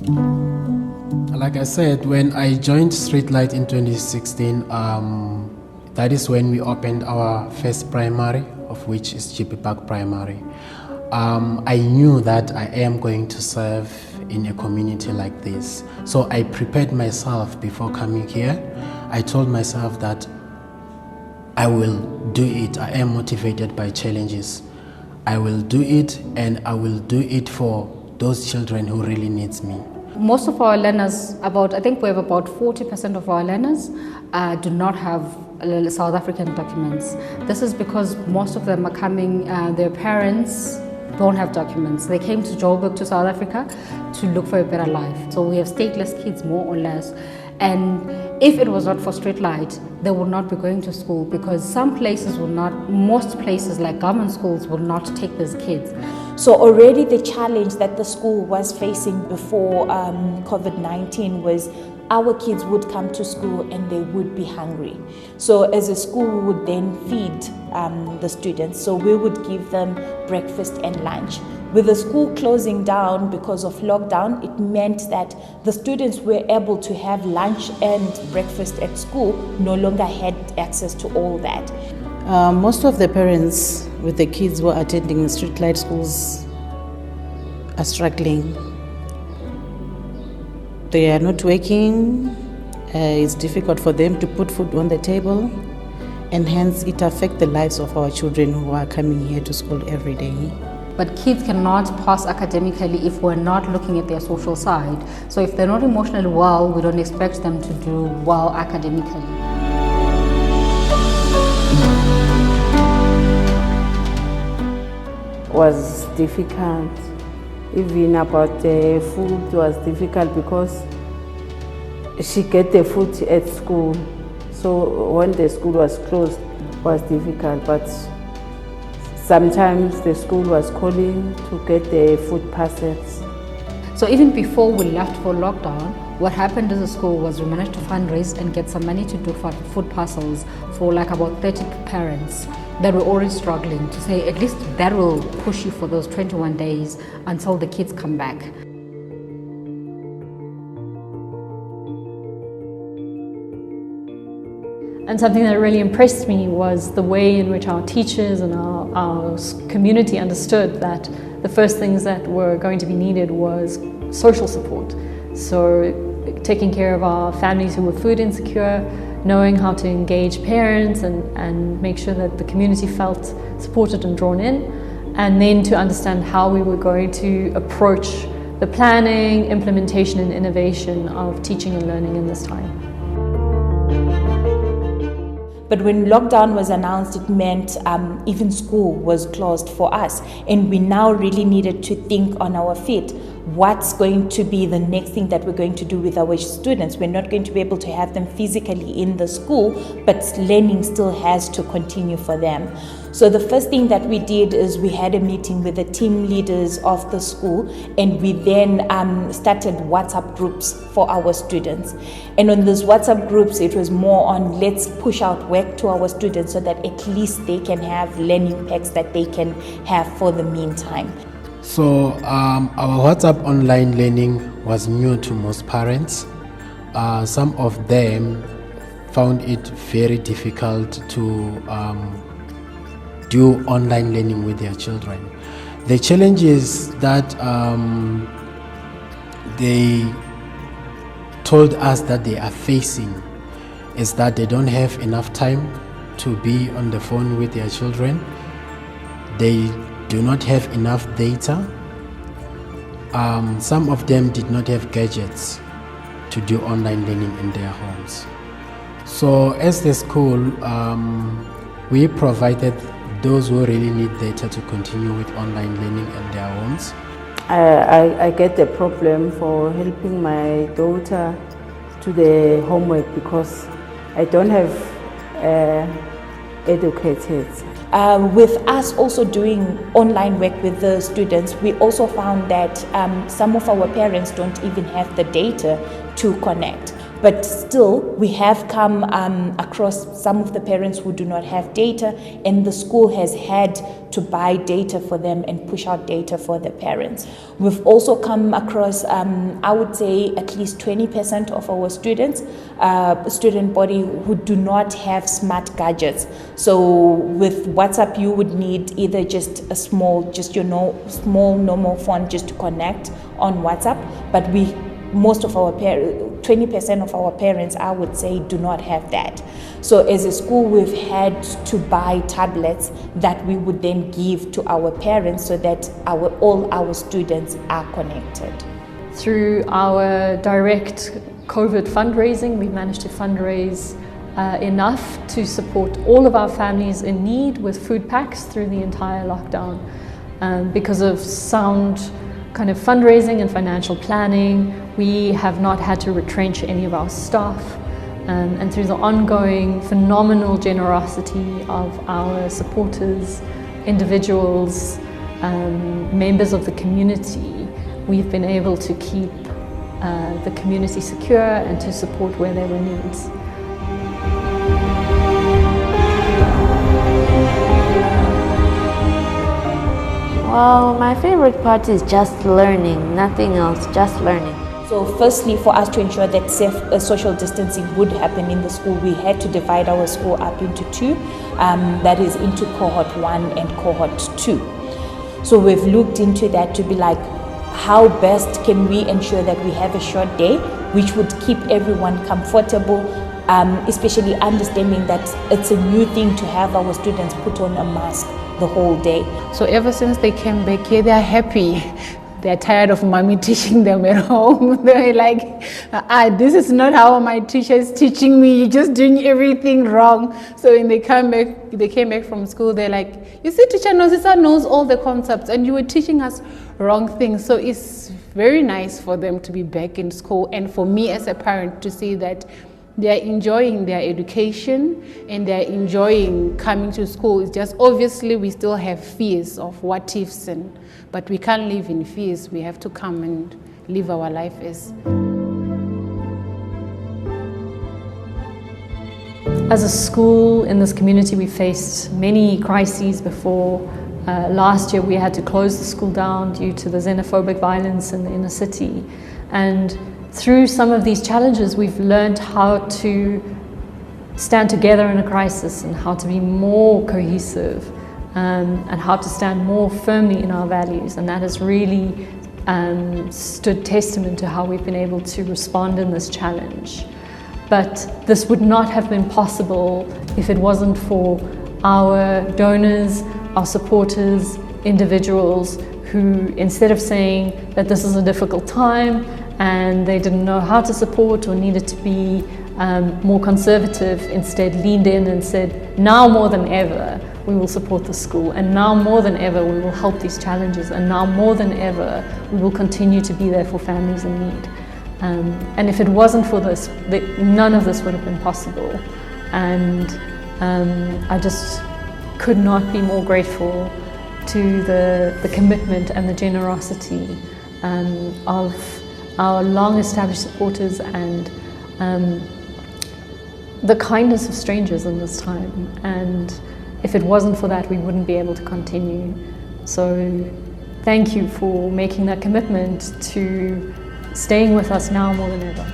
Like I said, when I joined Streetlight in 2016, that is when we opened our first primary, of which is Jeppe Primary. I knew that I am going to serve in a community like this. So I prepared myself before coming here. I told myself that I will do it. I am motivated by challenges. I will do it, and I will do it for those children who really needs me. Most of our learners, I think we have about 40% of our learners do not have South African documents. This is because most of them are coming, their parents don't have documents. They came to Joburg, to South Africa, to look for a better life. So we have stateless kids, more or less. And if it was not for Streetlight, they would not be going to school, because some places will not, most places like government schools will not take these kids. So already the challenge that the school was facing before COVID-19 was our kids would come to school and they would be hungry. So as a school, we would then feed the students. So we would give them breakfast and lunch. With the school closing down because of lockdown, it meant that the students were able to have lunch and breakfast at school, no longer had access to all that. Most of the parents with the kids who are attending Streetlight schools are struggling. They are not working. It's difficult for them to put food on the table, and hence it affects the lives of our children who are coming here to school every day. But kids cannot pass academically if we're not looking at their social side. So if they're not emotionally well, we don't expect them to do well academically. Was difficult. Even about the food was difficult because she get the food at school. So when the school was closed, it was difficult. But sometimes the school was calling to get the food parcels. So even before we left for lockdown, what happened as a school was we managed to fundraise and get some money to do food parcels for like about 30 parents that were already struggling, to say at least that will push you for those 21 days until the kids come back. And something that really impressed me was the way in which our teachers and our community understood that the first things that were going to be needed was social support. So taking care of our families who were food insecure, knowing how to engage parents and make sure that the community felt supported and drawn in, and then to understand how we were going to approach the planning, implementation and innovation of teaching and learning in this time. But when lockdown was announced, it meant even school was closed for us. And we now really needed to think on our feet. What's going to be the next thing that we're going to do with our students? We're not going to be able to have them physically in the school, but learning still has to continue for them. So the first thing that we did is we had a meeting with the team leaders of the school, and we then started WhatsApp groups for our students. And on those WhatsApp groups, it was more on let's push out work to our students so that at least they can have learning packs that they can have for the meantime. So our WhatsApp online learning was new to most parents. Some of them found it very difficult to do online learning with their children. The challenges that they told us that they are facing is that they don't have enough time to be on the phone with their children. They do not have enough data. Some of them did not have gadgets to do online learning in their homes. So as the school, we provided those who really need data to continue with online learning in their homes. I get the problem for helping my daughter to the homework because I don't have educated. With us also doing online work with the students, we also found that some of our parents don't even have the data to connect. But still, we have come across some of the parents who do not have data, and the school has had to buy data for them and push out data for the parents. We've also come across, I would say, at least 20% of our students, student body, who do not have smart gadgets. So with WhatsApp, you would need either just a small, small normal phone just to connect on WhatsApp, but most of our 20% of our parents, I would say, do not have that. So as a school, we've had to buy tablets that we would then give to our parents so that all our students are connected. Through our direct COVID fundraising, we managed to fundraise enough to support all of our families in need with food packs through the entire lockdown. Because of sound kind of fundraising and financial planning, we have not had to retrench any of our staff, and through the ongoing phenomenal generosity of our supporters, individuals, members of the community, we've been able to keep the community secure and to support where there were needs. Well, my favorite part is just learning, nothing else, just learning. So firstly, for us to ensure that safe social distancing would happen in the school, we had to divide our school up into two, that is into cohort 1 and cohort 2. So we've looked into that to be like, how best can we ensure that we have a short day, which would keep everyone comfortable, especially understanding that it's a new thing to have our students put on a mask the whole day. So ever since they came back here, they are happy. They're tired of mommy teaching them at home. They're like, this is not how my teacher is teaching me. You're just doing everything wrong. So when they came back from school, they're like, you see, teacher knows all the concepts and you were teaching us wrong things. So it's very nice for them to be back in school, and for me as a parent to see that they're enjoying their education and they're enjoying coming to school. It's just obviously we still have fears of what ifs, but we can't live in fears. We have to come and live our life As a school in this community, we faced many crises before. Last year we had to close the school down due to the xenophobic violence in the inner city. And through some of these challenges, we've learned how to stand together in a crisis and how to be more cohesive, and how to stand more firmly in our values. And that has really stood testament to how we've been able to respond in this challenge. But this would not have been possible if it wasn't for our donors, our supporters, individuals who, instead of saying that this is a difficult time and they didn't know how to support or needed to be more conservative, instead leaned in and said, now more than ever, we will support the school, and now more than ever, we will help these challenges, and now more than ever, we will continue to be there for families in need. And if it wasn't for this, none of this would have been possible. And I just could not be more grateful to the commitment and the generosity of our long-established supporters and the kindness of strangers in this time. And if it wasn't for that, we wouldn't be able to continue. So thank you for making that commitment to staying with us now more than ever.